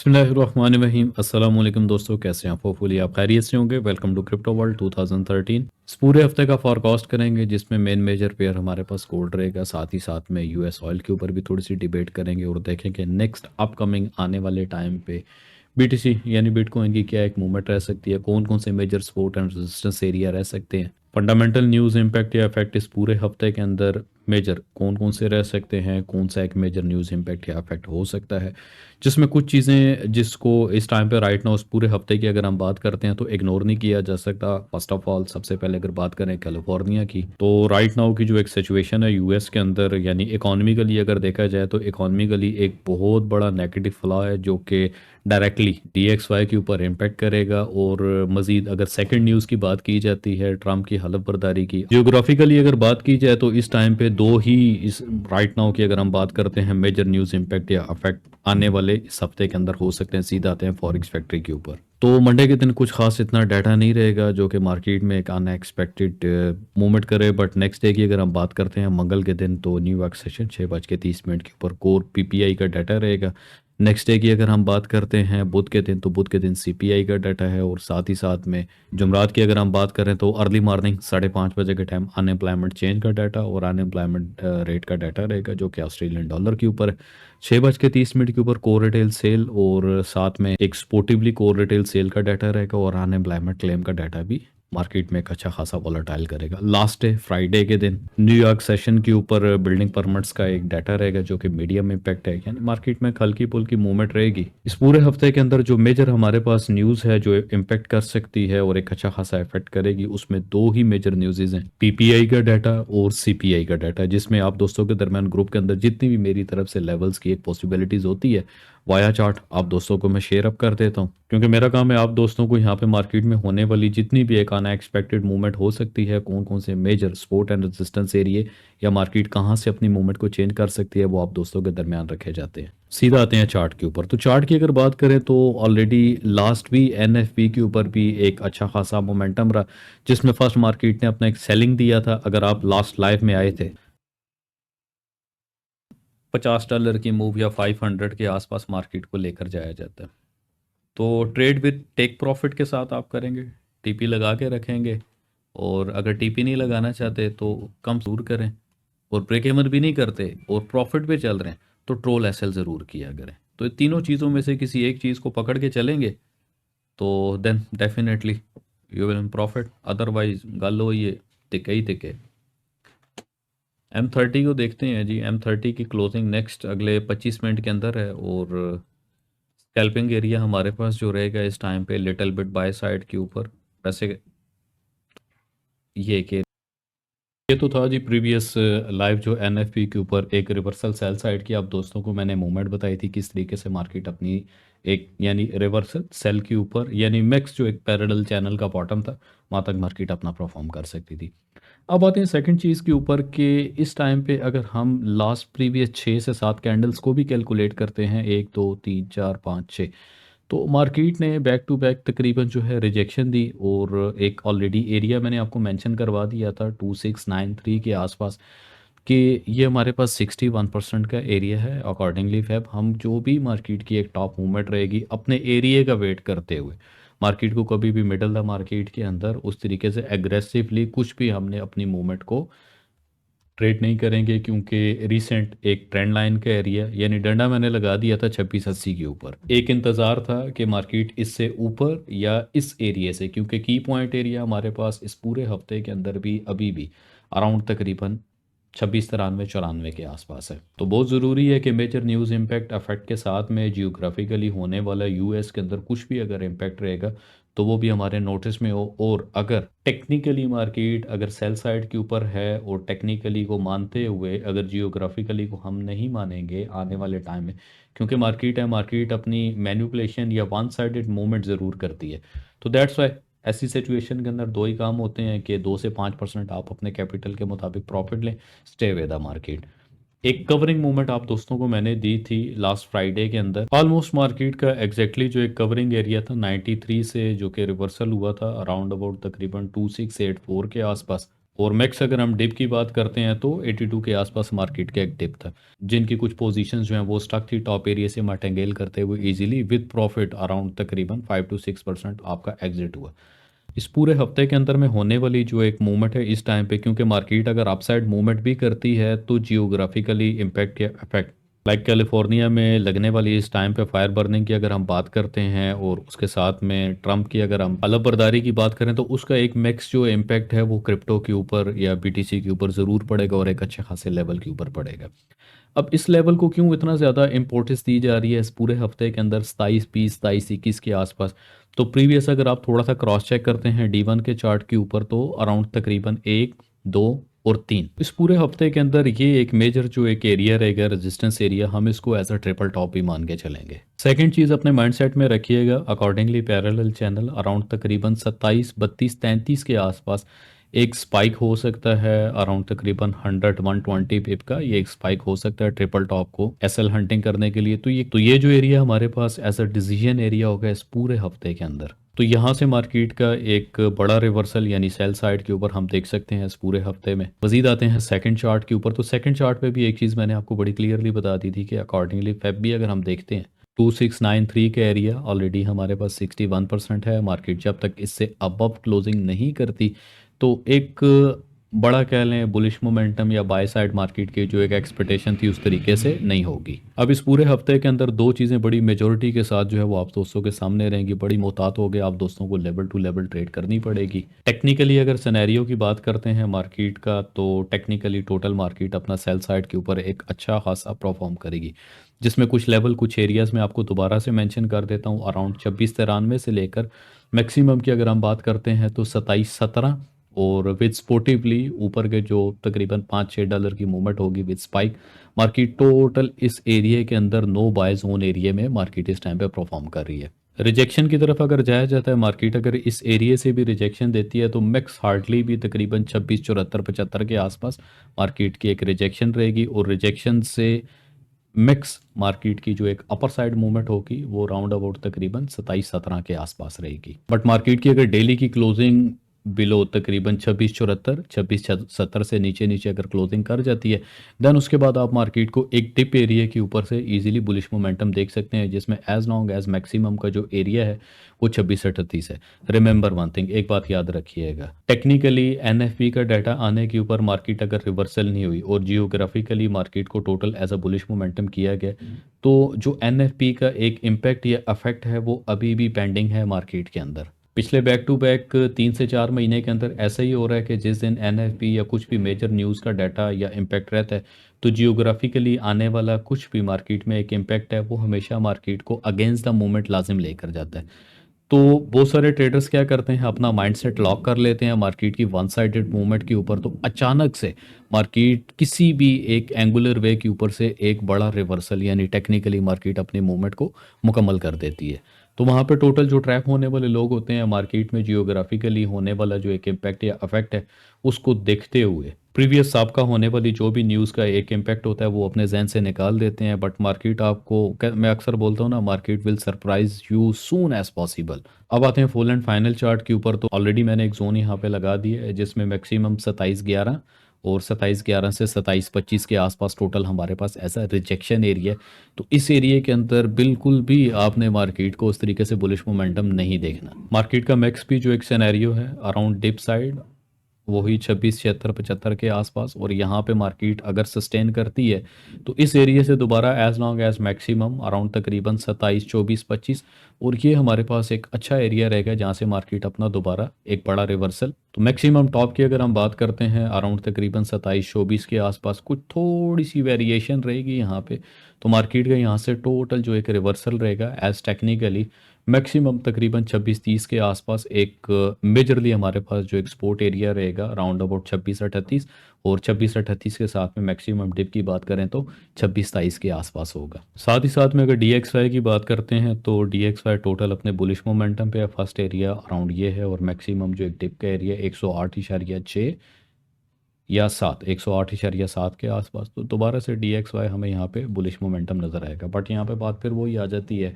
बिस्मिल्लाहिर्रहमानिर्रहीम। अस्सलाम वालेकुम दोस्तों, कैसे हैं आप? होपफुली आप खैरियत से होंगे। Welcome to crypto world 2013। इस पूरे हफ्ते का फॉरकास्ट करेंगे जिसमें मेन मेजर पेयर हमारे पास गोल्ड रहेगा, साथ ही साथ में यूएस ऑयल के ऊपर भी थोड़ी सी डिबेट करेंगे और देखेंगे नेक्स्ट अपकमिंग आने वाले टाइम पे बीटीसी यानी बिटकॉइन की क्या एक मूवमेंट रह सकती है, कौन कौन से major support and resistance area रह सकते हैं, फंडामेंटल न्यूज़ इम्पैक्ट या इफेक्ट इस पूरे हफ्ते के अंदर मेजर कौन कौन से रह सकते हैं, कौन सा एक मेजर न्यूज़ इम्पैक्ट या इफेक्ट हो सकता है, जिसमें कुछ चीज़ें जिसको इस टाइम पे राइट नाउ उस पूरे हफ्ते की अगर हम बात करते हैं तो इग्नोर नहीं किया जा सकता। फर्स्ट ऑफ ऑल सबसे पहले अगर बात करें कैलिफोर्निया की, तो राइट नाउ की जो एक सिचुएशन है यूएस के अंदर, यानी इकोनॉमिकली अगर देखा जाए तो इकोनॉमिकली एक बहुत बड़ा नेगेटिव फ्लॉ है जो कि डायरेक्टली डीएक्सवाई के ऊपर इम्पैक्ट करेगा। और मजीद अगर सेकंड न्यूज़ की बात की जाती है ट्रम्प की हलफ बर्दारी की, जियोग्राफिकली अगर बात की जाए तो इस टाइम पे दो ही इस राइट नाउ की अगर हम बात करते हैं मेजर न्यूज़ इम्पैक्ट या अफेक्ट आने वाले इस हफ्ते के अंदर हो सकते हैं। सीधा आते हैं फॉरेक्स फैक्ट्री के ऊपर, तो मंडे के दिन कुछ खास इतना डाटा नहीं रहेगा जो कि मार्केट में एक अनएक्सपेक्टेड मूवमेंट करे। बट नेक्स्ट डे की अगर हम बात करते हैं मंगल के दिन, तो न्यूयॉर्क सेशन 6:30 के ऊपर कोर पीपीआई का डाटा रहेगा। नेक्स्ट डे की अगर हम बात करते हैं बुध के दिन, तो बुध के दिन सीपीआई का डाटा है। और साथ ही साथ में जुमरात की अगर हम बात करें तो अर्ली मॉर्निंग 5:30 के टाइम अनएम्प्लॉयमेंट चेंज का डाटा और अनएम्प्लॉयमेंट रेट का डाटा रहेगा जो कि ऑस्ट्रेलियन डॉलर के ऊपर है। 6:30 के ऊपर कोर रिटेल सेल और साथ में एक स्पोर्टिवली कोर रिटेल सेल का डाटा रहेगा और अनएम्प्लॉयमेंट क्लेम का डाटा भी मार्केट में एक अच्छा खासा वॉलेटाइल करेगा। लास्ट डे फ्राइडे के दिन न्यूयॉर्क सेशन के ऊपर बिल्डिंग परमिट्स का एक डाटा रहेगा जो कि मीडियम इम्पैक्ट है, यानी मार्केट में हल्की फुल्की मूवमेंट रहेगी। इस पूरे हफ्ते के अंदर जो मेजर हमारे पास न्यूज़ है जो इम्पैक्ट कर सकती है और एक अच्छा खासा इफेक्ट करेगी, उसमें दो ही मेजर न्यूज़ हैं, पीपीआई का डाटा और सीपीआई का डाटा, जिसमें आप दोस्तों के दरमियान ग्रुप के अंदर जितनी भी मेरी तरफ से लेवल्स की एक पॉसिबिलिटीज़ होती है वाया चार्ट आप दोस्तों को मैं शेयर अप कर देता हूँ, क्योंकि मेरा काम है आप दोस्तों को यहाँ पे मार्केट में होने वाली जितनी भी एक अनएक्सपेक्टेड मूवमेंट हो सकती है, कौन कौन से major support and resistance area या मार्केट कहाँ से अपनी मूवमेंट को चेंज कर सकती है, वो आप दोस्तों के दरमियान रखे जाते हैं। सीधा आते हैं चार्ट के ऊपर, तो चार्ट की अगर बात करें तो ऑलरेडी लास्ट भी एनएफपी के ऊपर भी एक अच्छा खासा मोमेंटम रहा, जिसमें फर्स्ट मार्केट ने अपना एक सेलिंग दिया था। अगर आप लास्ट लाइव में आए थे, $50 की मूव या 500 के आसपास मार्केट को लेकर जाया जाता है। तो ट्रेड विद टेक प्रॉफिट के साथ आप करेंगे, टीपी लगा के रखेंगे, और अगर टीपी नहीं लगाना चाहते तो कम जरूर करें, और ब्रेक इवन भी नहीं करते और प्रॉफिट पे चल रहे हैं तो ट्रोल एसएल ज़रूर किया करें। तो ये तीनों चीज़ों में से किसी एक चीज़ को पकड़ के चलेंगे तो then definitely you will profit, otherwise गल हो ये तिके ही तिके। M30 को देखते हैं जी। M30 की क्लोजिंग नेक्स्ट अगले 25 मिनट के अंदर है, और स्कैल्पिंग एरिया हमारे पास जो रहेगा इस टाइम पे लिटिल बिट बाय साइड के ऊपर। वैसे ये तो था जी प्रीवियस लाइव जो एनएफपी के ऊपर एक रिवर्सल सेल साइड की आप दोस्तों को मैंने मूवमेंट बताई थी, किस तरीके से मार्केट अपनी एक यानी रिवर्सल सेल के ऊपर यानी मैक्स जो एक पैरेलल चैनल का बॉटम था वहाँ तक मार्केट अपना परफॉर्म कर सकती थी। अब आते हैं सेकंड चीज़ के ऊपर कि इस टाइम पे अगर हम लास्ट प्रीवियस 6 से 7 कैंडल्स को भी कैलकुलेट करते हैं, 1 2 3 4 5 6, तो मार्केट ने बैक टू बैक तकरीबन जो है रिजेक्शन दी, और एक ऑलरेडी एरिया मैंने आपको मेंशन करवा दिया था 2693 के आसपास कि ये हमारे पास 61% का एरिया है। अकॉर्डिंगली फैब हम जो भी मार्केट की एक टॉप मूवमेंट रहेगी अपने एरिया का वेट करते हुए, मार्केट को कभी भी मिडल द मार्केट के अंदर उस तरीके से एग्रेसिवली कुछ भी हमने अपनी मूवमेंट को ट्रेड नहीं करेंगे, क्योंकि रिसेंट एक ट्रेंड लाइन का एरिया यानी डंडा मैंने लगा दिया था 2680 के ऊपर। एक इंतज़ार था कि मार्केट इससे ऊपर या इस एरिया से, क्योंकि की पॉइंट एरिया हमारे पास इस पूरे हफ्ते के अंदर भी अभी भी अराउंड तकरीबन 2693-94 के आसपास है। तो बहुत ज़रूरी है कि मेजर न्यूज़ इम्पैक्ट अफेक्ट के साथ में जियोग्राफिकली होने वाला यूएस के अंदर कुछ भी अगर इम्पैक्ट रहेगा तो वो भी हमारे नोटिस में हो। और अगर टेक्निकली मार्केट अगर सेल साइड के ऊपर है और टेक्निकली को मानते हुए अगर जियोग्राफिकली को हम नहीं मानेंगे आने वाले टाइम में, क्योंकि मार्केट है, मार्केट अपनी मैनिपुलेशन या वन साइडेड मूवमेंट ज़रूर करती है। तो दैट्स वाई ऐसी सिचुएशन के अंदर दो ही काम होते हैं कि 2 से 5% आप अपने कैपिटल के मुताबिक प्रॉफिट लें, स्टे विद द मार्केट। एक कवरिंग मूवमेंट आप दोस्तों को मैंने दी थी लास्ट फ्राइडे के अंदर, ऑलमोस्ट मार्केट का एग्जैक्टली जो एक कवरिंग एरिया था 93 से जो कि रिवर्सल हुआ था अराउंड अबाउट तकरीबन 2684 के आसपास, और मैक्स अगर हम डिप की बात करते हैं तो 82 के आसपास मार्केट का एक डिप था, जिनकी कुछ पोजीशंस जो हैं वो स्टक थी टॉप एरिया से मार्टेंगेल करते हुए इजीली विद प्रॉफिट अराउंड तकरीबन 5 to 6% आपका एग्जिट हुआ। इस पूरे हफ्ते के अंदर में होने वाली जो एक मूवमेंट है इस टाइम पे, क्योंकि मार्केट अगर अपसाइड मूवमेंट भी करती है तो जियोग्राफिकली इम्पैक्ट या इफेक्ट लाइक कैलिफोर्निया में लगने वाली इस टाइम पे फायर बर्निंग की अगर हम बात करते हैं और उसके साथ में ट्रंप की अगर हम अलबरदारी की बात करें तो उसका एक मैक्स जो इम्पैक्ट है वो क्रिप्टो के ऊपर या बीटीसी के ऊपर ज़रूर पड़ेगा और एक अच्छे खासे लेवल के ऊपर पड़ेगा। अब इस लेवल को क्यों इतना ज़्यादा इंपॉर्टेंस दी जा रही है इस पूरे हफ्ते के अंदर 27 20 27 21 के आसपास? तो प्रीवियस अगर आप थोड़ा सा क्रॉस चेक करते हैं D1 के चार्ट के ऊपर तो अराउंड तकरीबन 1 2 और 3 इस पूरे हफ्ते के अंदर ये एक मेजर जो एक एरिया रहेगा रेजिस्टेंस एरिया, हम इसको एज अ ट्रिपल टॉप भी मान के चलेंगे। सेकंड चीज़ अपने माइंडसेट में रखिएगा, अकॉर्डिंगली पैरेलल चैनल अराउंड तकरीबन 27 32 33 के आसपास एक स्पाइक हो सकता है अराउंड तकरीबन 100 120 पिप का, ये एक स्पाइक हो सकता है ट्रिपल टॉप को एसएल हंटिंग करने के लिए। तो ये जो एरिया हमारे पास एज अ डिसीजन एरिया होगा इस पूरे हफ्ते के अंदर, तो यहाँ से मार्केट का एक बड़ा रिवर्सल यानी सेल साइड के ऊपर हम देख सकते हैं इस पूरे हफ्ते में। मजीद आते हैं सेकंड चार्ट के ऊपर, तो सेकंड चार्ट पे भी एक चीज़ मैंने आपको बड़ी क्लियरली बता दी थी कि अकॉर्डिंगली फेब भी अगर हम देखते हैं 2693 का एरिया ऑलरेडी हमारे पास 61% है। मार्केट जब तक इससे अबव क्लोजिंग नहीं करती तो एक बड़ा कह लें बुलिश मोमेंटम या बाय साइड मार्केट की जो एक एक्सपेक्टेशन थी उस तरीके से नहीं होगी। अब इस पूरे हफ्ते के अंदर दो चीज़ें बड़ी मेजोरिटी के साथ जो है वो आप दोस्तों के सामने रहेंगी, बड़ी मोहतात हो गए आप दोस्तों को लेवल टू लेवल ट्रेड करनी पड़ेगी। टेक्निकली अगर सिनेरियो की बात करते हैं मार्केट का तो टेक्निकली टोटल मार्केट अपना सेल साइड के ऊपर एक अच्छा खासा परफॉर्म करेगी, जिसमें कुछ लेवल कुछ एरियाज़ में आपको दोबारा से मेंशन कर देता हूँ। अराउंड 2693 से लेकर मैक्सिमम की अगर हम बात करते हैं तो 2717 और विद स्पोर्टिवली ऊपर के जो तकरीबन $5 6 की मूवमेंट होगी विद स्पाइक, मार्केट टोटल इस एरिया के अंदर नो बाय जोन एरिया में मार्केट इस टाइम पे परफॉर्म कर रही है। रिजेक्शन की तरफ अगर जाया जाता है, मार्केट अगर इस एरिया से भी रिजेक्शन देती है तो मैक्स हार्डली भी तकरीबन 26 74 75 के आसपास मार्केट की एक रिजेक्शन रहेगी, और रिजेक्शन से मिक्स मार्केट की जो एक अपर साइड मूवमेंट होगी वो राउंड अबाउट तकरीबन 27 17 के आसपास रहेगी। बट मार्केट की अगर डेली की क्लोजिंग बिलो तकरीबन 26 74 26 70 से नीचे नीचे अगर क्लोजिंग कर जाती है, देन उसके बाद आप मार्केट को एक टिप एरिया के ऊपर से इजीली बुलिश मोमेंटम देख सकते हैं, जिसमें एज लॉन्ग एज मैक्सिमम का जो एरिया है वो 26 से 38 है। रिमेंबर वन थिंग, एक बात याद रखिएगा, टेक्निकली एनएफपी का डाटा आने के ऊपर मार्केट अगर रिवर्सल नहीं हुई और जियोग्राफिकली मार्केट को total as a bullish momentum किया गया तो जो एनएफपी का एक इम्पैक्ट या अफेक्ट है वो अभी भी पेंडिंग है मार्केट के अंदर। पिछले बैक टू बैक 3 से 4 महीने के अंदर ऐसा ही हो रहा है कि जिस दिन एनएफपी या कुछ भी मेजर न्यूज़ का डाटा या इम्पैक्ट रहता है तो जियोग्राफिकली आने वाला कुछ भी मार्केट में एक इम्पैक्ट है वो हमेशा मार्केट को अगेंस्ट द मूवमेंट लाजिम लेकर जाता है। तो बहुत सारे ट्रेडर्स क्या करते हैं, अपना माइंडसेट लॉक कर लेते हैं मार्केट की वन साइडेड मूवमेंट के ऊपर, तो अचानक से मार्केट किसी भी एक एंगुलर वे के ऊपर से एक बड़ा रिवर्सल यानी टेक्निकली मार्केट अपने मूवमेंट को मुकम्मल कर देती है। तो वहाँ पे टोटल जो ट्रैप होने वाले लोग होते हैं मार्केट में जियोग्राफिकली होने वाला जो एक इम्पैक्ट या अफेक्ट है उसको देखते हुए प्रीवियस साबका होने वाली जो भी न्यूज़ का एक इम्पैक्ट होता है वो अपने जहन से निकाल देते हैं। बट मार्केट आपको मैं अक्सर बोलता हूँ ना, market will surprise you soon as possible. अब आते हैं फुल एंड फाइनल चार्ट के ऊपर, तो ऑलरेडी मैंने एक जोन यहाँ पे लगा दी है जिसमें मैक्सिमम 27 11 और 27 11 से 27 25 के आसपास टोटल हमारे पास ऐसा रिजेक्शन एरिया है। तो इस एरिया के अंदर बिल्कुल भी आपने मार्केट को उस तरीके से बुलिश मोमेंटम नहीं देखना। मार्केट का मैक्स भी जो एक सिनेरियो है अराउंड डिप साइड वही 26 76 75 के आसपास, और यहाँ पे मार्केट अगर सस्टेन करती है तो इस एरिया से दोबारा as long as maximum around तकरीबन 27 24 25, और ये हमारे पास एक अच्छा एरिया रहेगा जहाँ से मार्केट अपना दोबारा एक बड़ा रिवर्सल। तो मैक्सिमम टॉप की अगर हम बात करते हैं अराउंड तकरीबन 27 24 के आसपास कुछ थोड़ी सी वेरिएशन रहेगी यहाँ पे, तो मार्केट का यहाँ से टोटल जो एक रिवर्सल रहेगा एज टेक्निकली मैक्सिमम तकरीबन 26 30 के आसपास एक मेजरली हमारे पास जो एक्सपोर्ट एरिया रहेगा राउंड अबाउट 26 38, और 26 38 के साथ में मैक्सिमम डिप की बात करें तो 26 23 के आसपास होगा। साथ ही साथ में अगर DXY की बात करते हैं तो DXY टोटल अपने बुलिश मोमेंटम पे फर्स्ट एरिया अराउंड ये है, और मैक्सिमम जो एक डिप का एरिया 108.6 या 7 108.7 के आसपास, तो दोबारा से DXY हमें यहाँ पे बुलिश मोमेंटम नज़र आएगा। बट यहाँ पे बात फिर वही आ जाती है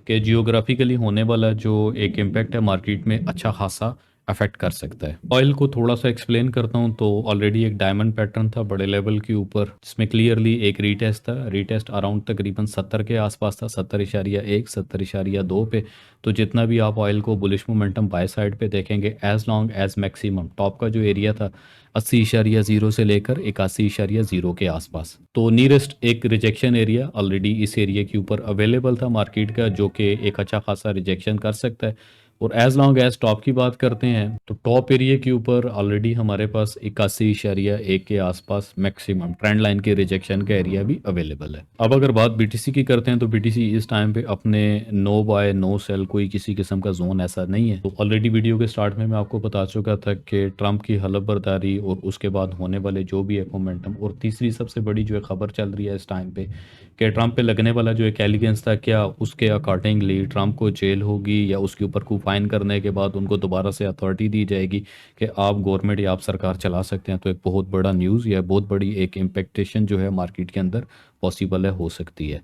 कि जियोग्राफिकली होने वाला जो एक इम्पैक्ट है मार्केट में अच्छा खासा अफेक्ट कर सकता है। ऑयल को थोड़ा सा एक्सप्लेन करता हूँ तो ऑलरेडी एक डायमंड पैटर्न था बड़े लेवल के ऊपर, जिसमें क्लियरली एक रीटेस्ट था। रीटेस्ट अराउंड तकरीबन 70 के आसपास था, 70.1 70.2 पे। तो जितना भी आप ऑयल को बुलिश मोमेंटम बाय साइड पे देखेंगे, as long as maximum top का जो एरिया था 80.0 से लेकर 81.0 के आसपास, तो नियरेस्ट एक रिजेक्शन एरिया ऑलरेडी इस एरिया के ऊपर अवेलेबल था मार्केट का, जो कि एक अच्छा खासा रिजेक्शन कर सकता है। और एज लॉन्ग एज टॉप की बात करते हैं तो टॉप एरिया के ऊपर ऑलरेडी हमारे पास 81.1 के आसपास मैक्सिमम ट्रेंड लाइन के रिजेक्शन का एरिया भी अवेलेबल है। अब अगर बात बीटीसी की करते हैं तो बीटीसी इस टाइम पे अपने नो बाय नो सेल कोई किसी किस्म का जोन ऐसा नहीं है। तो ऑलरेडी वीडियो के स्टार्ट में मैं आपको बता चुका था कि ट्रंप की हलफ बर्दारी और उसके बाद होने वाले जो भी है मोमेंटम, और तीसरी सबसे बड़ी जो है खबर चल रही है इस टाइम पे कि ट्रंप पे लगने वाला जो एक एलिगेंस था, क्या उसके अकॉर्डिंगली ट्रंप को जेल होगी या उसके ऊपर को फाइन करने के बाद उनको दोबारा से अथॉरिटी दी जाएगी कि आप गवर्नमेंट या आप सरकार चला सकते हैं। तो एक बहुत बड़ा न्यूज़ या बहुत बड़ी एक इम्पेक्टेशन जो है मार्केट के अंदर पॉसिबल है, हो सकती है।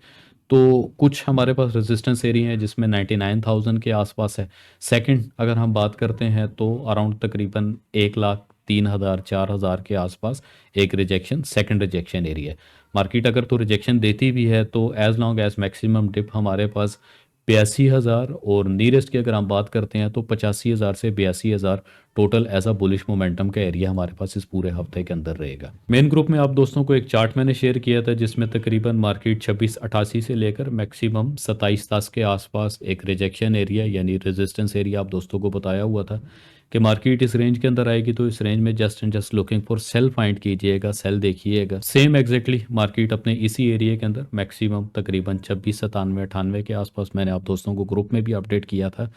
तो कुछ हमारे पास रेजिस्टेंस एरिया है जिसमें 99,000 के आसपास है। सेकंड अगर हम बात करते हैं तो अराउंड तकरीबन 1,03,000 4,000 के आसपास एक रिजेक्शन, सेकंड रिजेक्शन एरिया है। मार्केट अगर तो रिजेक्शन देती भी है तो as long as maximum dip हमारे पास 82,000, और नियरेस्ट की अगर हम बात करते हैं तो 85,000 से 82,000 total as a bullish momentum का एरिया हमारे पास इस पूरे हफ्ते के अंदर रहेगा। मेन ग्रुप में आप दोस्तों को एक चार्ट मैंने शेयर किया था जिसमें तकरीबन मार्केट 26.88 से लेकर मैक्सिमम 27.10 के आसपास एक रिजेक्शन एरिया यानी रेजिस्टेंस एरिया आप दोस्तों को बताया हुआ था कि मार्केट इस रेंज के अंदर आएगी। तो इस रेंज में just and just looking for sale find कीजिएगा, सेल देखिएगा। सेम एग्जैक्टली मार्केट अपने इसी एरिया के अंदर मैक्सिमम तकरीबन 26, 97, 98 के आसपास, मैंने आप दोस्तों को ग्रुप में भी अपडेट किया था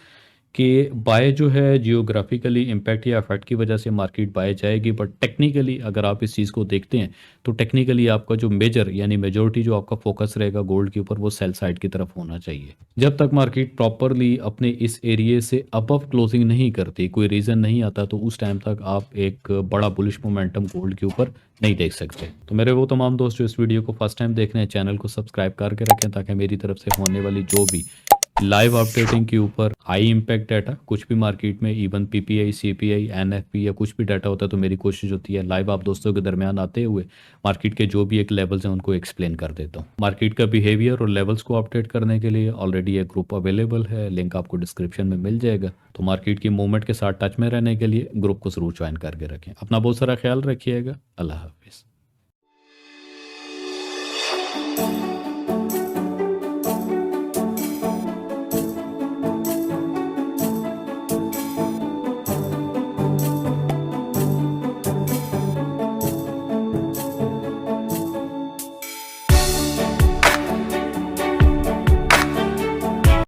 कि बाय जो है जियोग्राफिकली इम्पैक्ट या इफेक्ट की वजह से मार्केट बाय जाएगी। बट टेक्निकली अगर आप इस चीज़ को देखते हैं तो टेक्निकली आपका जो मेजर यानी मेजोरिटी जो आपका फोकस रहेगा गोल्ड के ऊपर वो सेल साइड की तरफ होना चाहिए। जब तक मार्केट प्रॉपरली अपने इस एरिया से अबव क्लोजिंग नहीं करती, कोई रीज़न नहीं आता, तो उस टाइम तक आप एक बड़ा बुलिश मोमेंटम गोल्ड के ऊपर नहीं देख सकते। तो मेरे वो तमाम दोस्त जो इस वीडियो को फर्स्ट टाइम देख रहे हैं, चैनल को सब्सक्राइब करके रखें ताकि मेरी तरफ से होने वाली जो भी लाइव अपडेटिंग के ऊपर हाई इम्पैक्ट डाटा कुछ भी मार्केट में, इवन पीपीआई, सीपीआई, एनएफपी या कुछ भी डाटा होता है, तो मेरी कोशिश होती है लाइव आप दोस्तों के दरमियान आते हुए मार्केट के जो भी एक लेवल्स हैं उनको एक्सप्लेन कर देता हूँ। मार्केट का बिहेवियर और लेवल्स को अपडेट करने के लिए ऑलरेडी एक ग्रुप अवेलेबल है, लिंक आपको डिस्क्रिप्शन में मिल जाएगा। तो मार्केट की मूवमेंट के साथ टच में रहने के लिए ग्रुप को जरूर ज्वाइन करके रखें। अपना बहुत सारा ख्याल रखिएगा। अल्लाह हाफिज़।